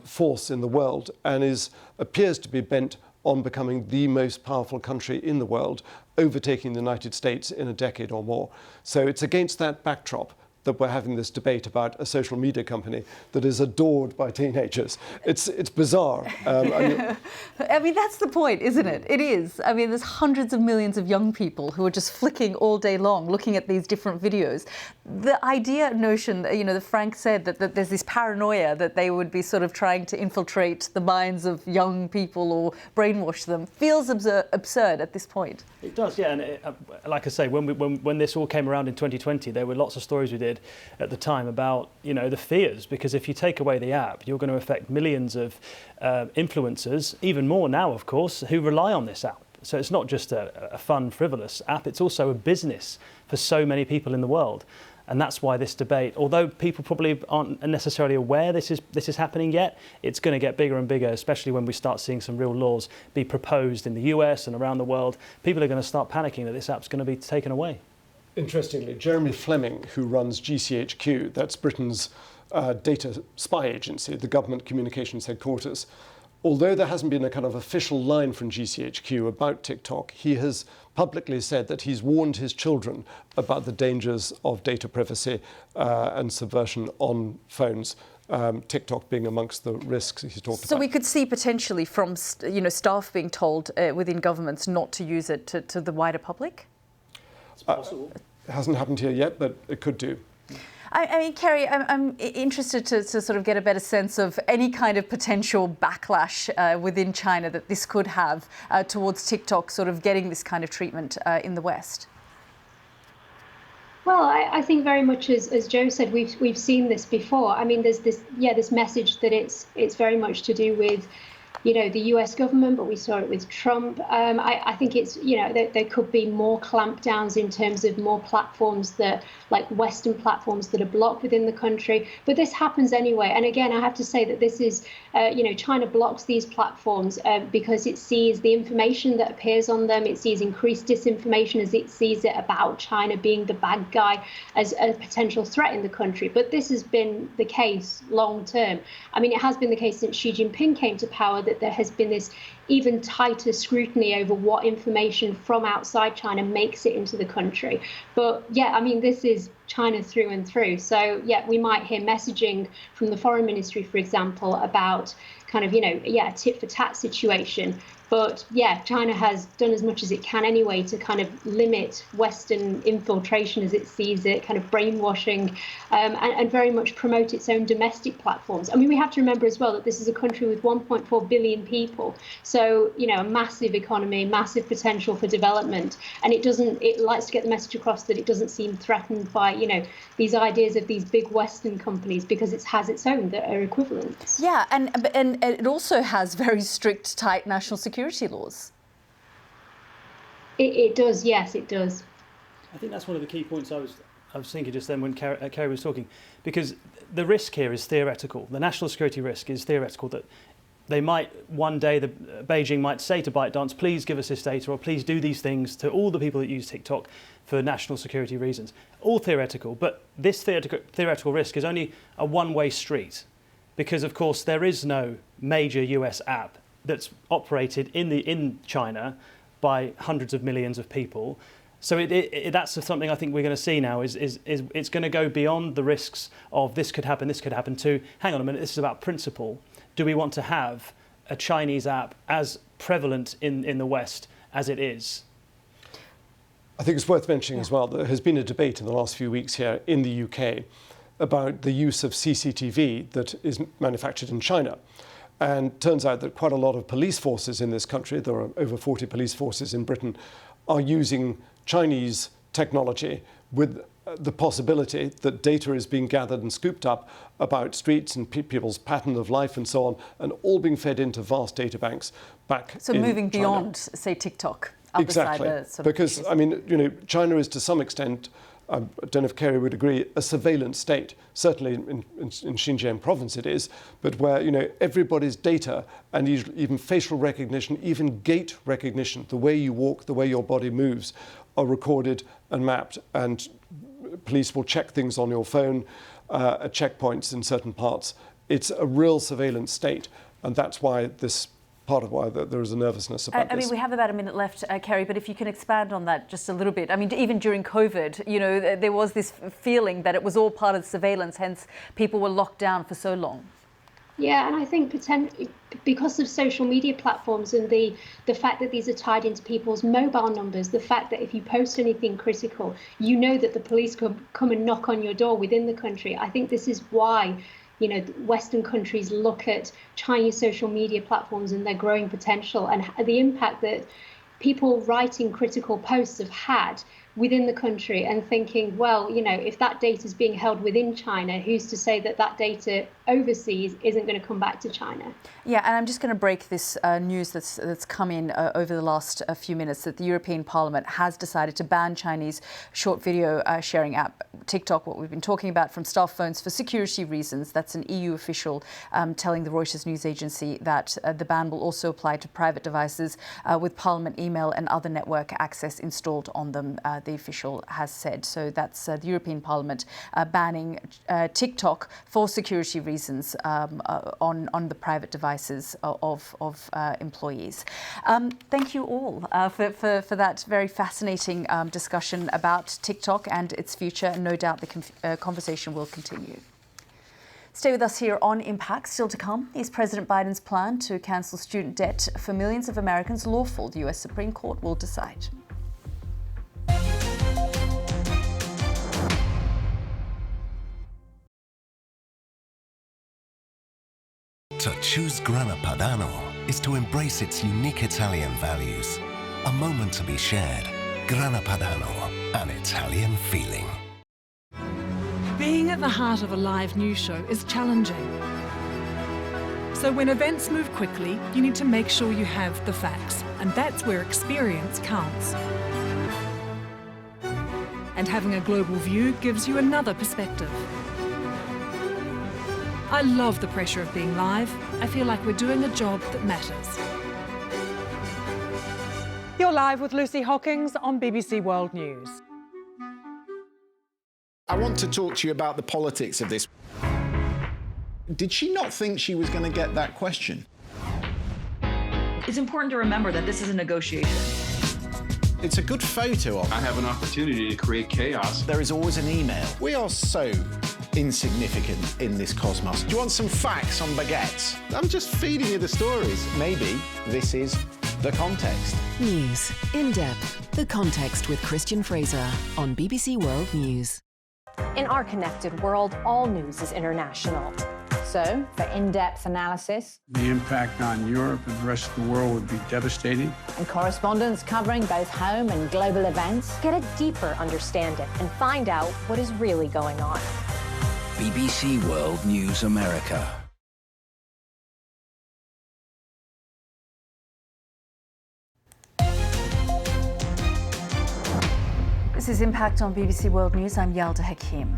force in the world, and appears to be bent on becoming the most powerful country in the world, overtaking the United States in a decade or more. So it's against that backdrop that we're having this debate about a social media company that is adored by teenagers. It's bizarre. I mean, that's the point, isn't it? It is. I mean, there's hundreds of millions of young people who are just flicking all day long, looking at these different videos. The notion, that Frank said that there's this paranoia that they would be sort of trying to infiltrate the minds of young people or brainwash them, feels absurd at this point. It does, yeah. And like I say, when this all came around in 2020, there were lots of stories we did at the time about the fears, because if you take away the app, you're going to affect millions of influencers, even more now, of course, who rely on this app. So it's not just a fun, frivolous app, it's also a business for so many people in the world. And that's why this debate, although people probably aren't necessarily aware this is happening yet, it's going to get bigger and bigger, especially when we start seeing some real laws be proposed in the US and around the world. People are going to start panicking that this app's going to be taken away. Interestingly, Jeremy Fleming, who runs GCHQ, that's Britain's data spy agency, the government communications headquarters, although there hasn't been a kind of official line from GCHQ about TikTok, he has publicly said that he's warned his children about the dangers of data privacy and subversion on phones. TikTok being amongst the risks he's talked about. So we could see potentially from staff being told within governments not to use it to the wider public? It's possible. It hasn't happened here yet, but it could do. I mean, Kerry, I'm interested to sort of get a better sense of any kind of potential backlash within China that this could have towards TikTok sort of getting this kind of treatment in the West. Well, I think very much as Joe said, we've seen this before. I mean, there's this message that it's very much to do with the US government, but we saw it with Trump. I think it's, there could be more clampdowns in terms of more platforms that, like Western platforms that are blocked within the country. But this happens anyway. And again, I have to say that this is, China blocks these platforms because it sees the information that appears on them. It sees increased disinformation as it sees it about China being the bad guy, as a potential threat in the country. But this has been the case long term. I mean, it has been the case since Xi Jinping came to power that there has been this even tighter scrutiny over what information from outside China makes it into the country. But yeah, I mean, this is China through and through. So yeah, we might hear messaging from the foreign ministry, for example, about kind of, a tit for tat situation. But yeah, China has done as much as it can anyway to kind of limit Western infiltration as it sees it, kind of brainwashing, and very much promote its own domestic platforms. I mean, we have to remember as well that this is a country with 1.4 billion people. So, a massive economy, massive potential for development. And it likes to get the message across that it doesn't seem threatened by, these ideas of these big Western companies, because it has its own that are equivalent. Yeah, and it also has very strict, tight national security laws. It does, yes, it does. I think that's one of the key points I was thinking just then when Kerry was talking, because the risk here is theoretical. The national security risk is theoretical, that they might one day, Beijing might say to ByteDance, please give us this data, or please do these things to all the people that use TikTok for national security reasons. All theoretical, but this theoretical risk is only a one-way street, because of course there is no major US app that's operated in China by hundreds of millions of people. So that's something I think we're going to see now is it's going to go beyond the risks of this could happen, to, hang on a minute, this is about principle. Do we want to have a Chinese app as prevalent in the West as it is? I think it's worth mentioning as well, there has been a debate in the last few weeks here in the UK about the use of CCTV that is manufactured in China. And turns out that quite a lot of police forces in this country, there are over 40 police forces in Britain, are using Chinese technology with the possibility that data is being gathered and scooped up about streets and people's pattern of life and so on, and all being fed into vast data banks back so in moving China. beyond, say, TikTok. Exactly, because, I mean, China is to some extent, I don't know if Kerry would agree, a surveillance state. Certainly in Xinjiang province it is, but where, everybody's data and even facial recognition, even gait recognition, the way you walk, the way your body moves, are recorded and mapped, and police will check things on your phone at checkpoints in certain parts. It's a real surveillance state, and that's why part of why there is a nervousness about this. I mean, we have about a minute left, Kerry, but if you can expand on that just a little bit. I mean, even during COVID, there was this feeling that it was all part of surveillance, hence people were locked down for so long. Yeah, and I think because of social media platforms and the fact that these are tied into people's mobile numbers, the fact that if you post anything critical, that the police could come and knock on your door within the country. I think this is why Western countries look at Chinese social media platforms and their growing potential and the impact that people writing critical posts have had within the country, and thinking, well, if that data is being held within China, who's to say that that data overseas isn't going to come back to China? Yeah, and I'm just going to break this news that's come in over the last few minutes, that the European Parliament has decided to ban Chinese short video sharing app TikTok, what we've been talking about, from staff phones for security reasons. That's an EU official telling the Reuters news agency that the ban will also apply to private devices with Parliament email and other network access installed on them, the official has said. So that's the European Parliament banning TikTok for security reasons on the private devices of employees. Thank you all for that very fascinating discussion about TikTok and its future. And no doubt the conversation will continue. Stay with us here on Impact. Still to come, is President Biden's plan to cancel student debt for millions of Americans lawful? The US Supreme Court will decide. To choose Grana Padano is to embrace its unique Italian values. A moment to be shared. Grana Padano, an Italian feeling. Being at the heart of a live news show is challenging. So when events move quickly, you need to make sure you have the facts, and that's where experience counts. And having a global view gives you another perspective. I love the pressure of being live. I feel like we're doing a job that matters. You're live with Lucy Hockings on BBC World News. I want to talk to you about the politics of this. Did she not think she was going to get that question? It's important to remember that this is a negotiation. It's a good photo of. I have an opportunity to create chaos. There is always an email. We are so insignificant in this cosmos. Do you want some facts on baguettes? I'm just feeding you the stories. Maybe this is the context. News in depth. The Context with Christian Fraser on BBC World News. In our connected world, all news is international. So, for in-depth analysis, the impact on Europe and the rest of the world would be devastating. And correspondents covering both home and global events, get a deeper understanding and find out what is really going on. BBC World News America. This is Impact on BBC World News. I'm Yalda Hakim.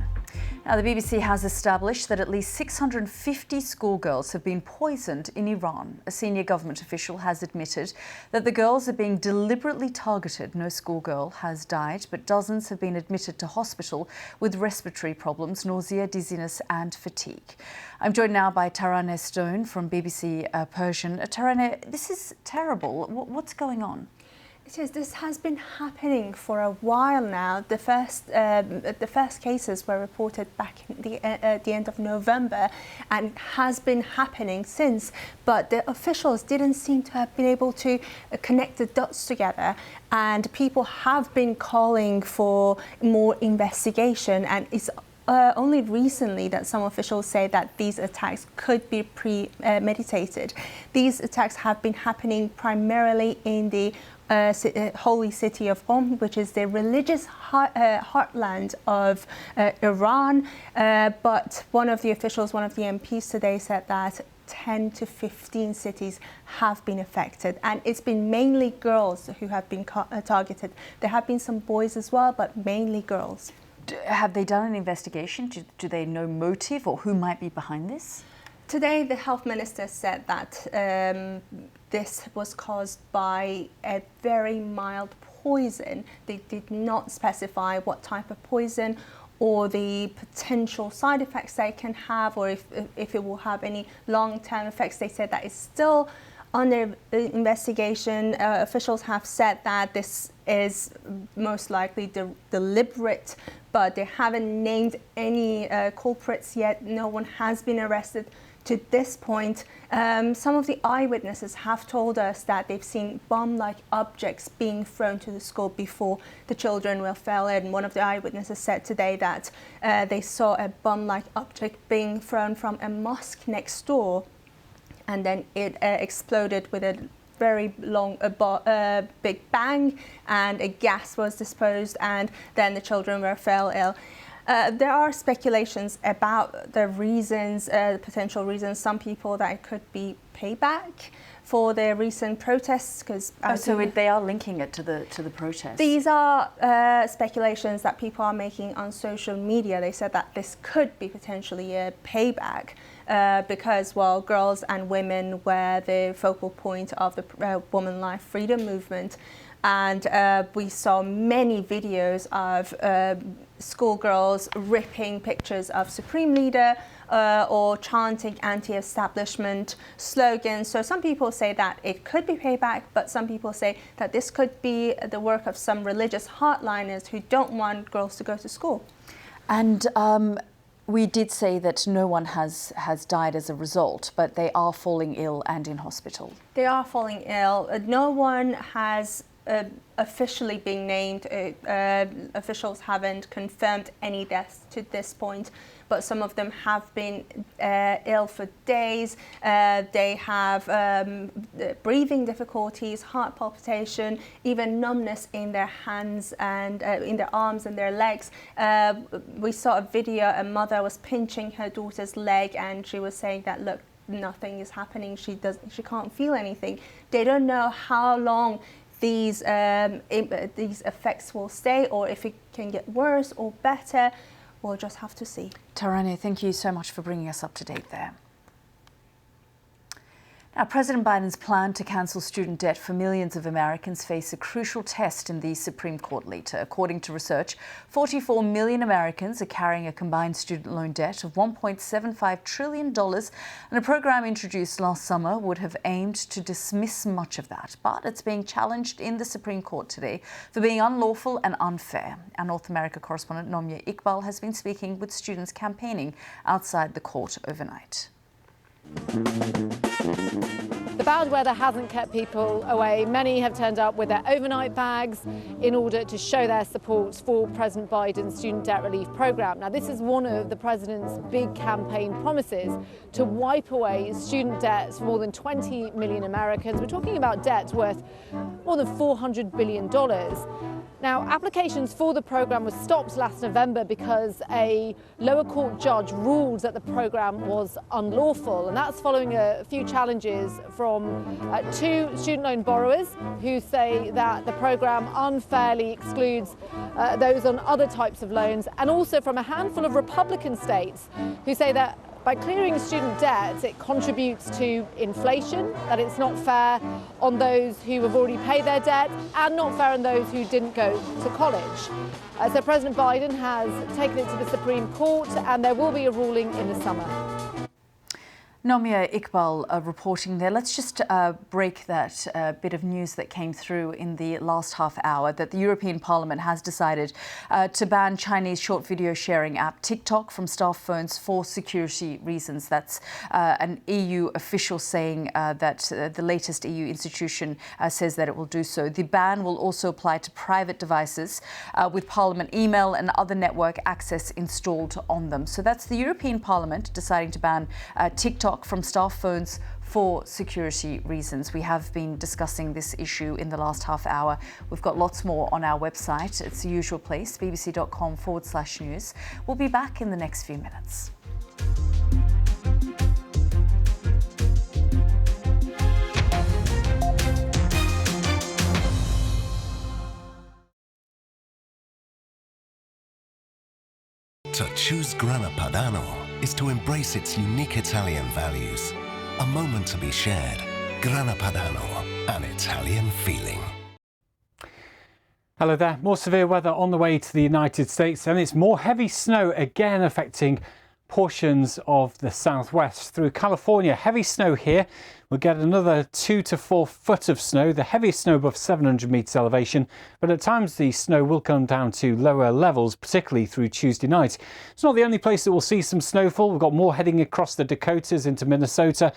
Now, the BBC has established that at least 650 schoolgirls have been poisoned in Iran. A senior government official has admitted that the girls are being deliberately targeted. No schoolgirl has died, but dozens have been admitted to hospital with respiratory problems, nausea, dizziness and fatigue. I'm joined now by Taraneh Stone from BBC Persian. Taraneh, this is terrible. What's going on? It is. This has been happening for a while now. The first cases were reported back at the end of November, and has been happening since. But the officials didn't seem to have been able to connect the dots together, and people have been calling for more investigation. And it's only recently that some officials say that these attacks could be premeditated. These attacks have been happening primarily in the holy city of Qom, which is the religious heartland of Iran. But one of the officials, one of the MPs today said that 10 to 15 cities have been affected, and it's been mainly girls who have been targeted. There have been some boys as well, but mainly girls. Have they done an investigation? Do they know motive or who might be behind this? Today, the health minister said that this was caused by a very mild poison. They did not specify what type of poison or the potential side effects they can have, or if it will have any long-term effects. They said that it's still under investigation. Officials have said that this is most likely deliberate, but they haven't named any culprits yet. No one has been arrested to this point. Some of the eyewitnesses have told us that they've seen bomb-like objects being thrown to the school before the children were fell in. One of the eyewitnesses said today that they saw a bomb-like object being thrown from a mosque next door, and then it exploded with a very long, big bang, and a gas was dispersed, and then the children fell ill. There are speculations about the reasons, the potential reasons. Some people that it could be payback for the recent protests, because they are linking it to the protests. These are speculations that people are making on social media. They said that this could be potentially a payback because, well, girls and women were the focal point of the Women Life Freedom movement. And we saw many videos of schoolgirls ripping pictures of Supreme Leader or chanting anti-establishment slogans. So some people say that it could be payback, but some people say that this could be the work of some religious hardliners who don't want girls to go to school. And we did say that no one has died as a result, but they are falling ill and in hospital. They are falling ill. No one has officially being named. Officials haven't confirmed any deaths to this point, but some of them have been ill for days. They have breathing difficulties, heart palpitation, even numbness in their hands and in their arms and their legs. We saw a video, a mother was pinching her daughter's leg, and she was saying that, look, nothing is happening. She can't feel anything. They don't know how long these effects will stay, or if it can get worse or better. We'll just have to see. Taraneh, thank you so much for bringing us up to date there. Now, President Biden's plan to cancel student debt for millions of Americans face a crucial test in the Supreme Court later. According to research, 44 million Americans are carrying a combined student loan debt of $1.75 trillion, and a program introduced last summer would have aimed to dismiss much of that. But it's being challenged in the Supreme Court today for being unlawful and unfair. Our North America correspondent Nomia Iqbal has been speaking with students campaigning outside the court overnight. The bad weather hasn't kept people away. Many have turned up with their overnight bags in order to show their support for President Biden's student debt relief program. Now, this is one of the president's big campaign promises, to wipe away student debts for more than 20 million Americans. We're talking about debts worth more than $400 billion. Now, applications for the program were stopped last November because a lower court judge ruled that the program was unlawful, and that's following a few challenges from two student loan borrowers who say that the program unfairly excludes those on other types of loans, and also from a handful of Republican states who say that by clearing student debt, it contributes to inflation, that it's not fair on those who have already paid their debt and not fair on those who didn't go to college. So President Biden has taken it to the Supreme Court, and there will be a ruling in the summer. Nomia Iqbal reporting there. Let's just break that bit of news that came through in the last half hour, that the European Parliament has decided to ban Chinese short video sharing app TikTok from staff phones for security reasons. That's an EU official saying that the latest EU institution says that it will do so. The ban will also apply to private devices with Parliament email and other network access installed on them. So that's the European Parliament deciding to ban TikTok from staff phones for security reasons. We have been discussing this issue in the last half hour. We've got lots more on our website. It's the usual place, bbc.com/news. We'll be back in the next few minutes. To choose Grana Padano is to embrace its unique Italian values. A moment to be shared. Grana Padano, an Italian feeling. Hello there. More severe weather on the way to the United States, and it's more heavy snow again affecting portions of the southwest. Through California, heavy snow here. We'll get another 2 to 4 foot of snow, the heaviest snow above 700 metres elevation, but at times the snow will come down to lower levels, particularly through Tuesday night. It's not the only place that will see some snowfall. We've got more heading across the Dakotas into Minnesota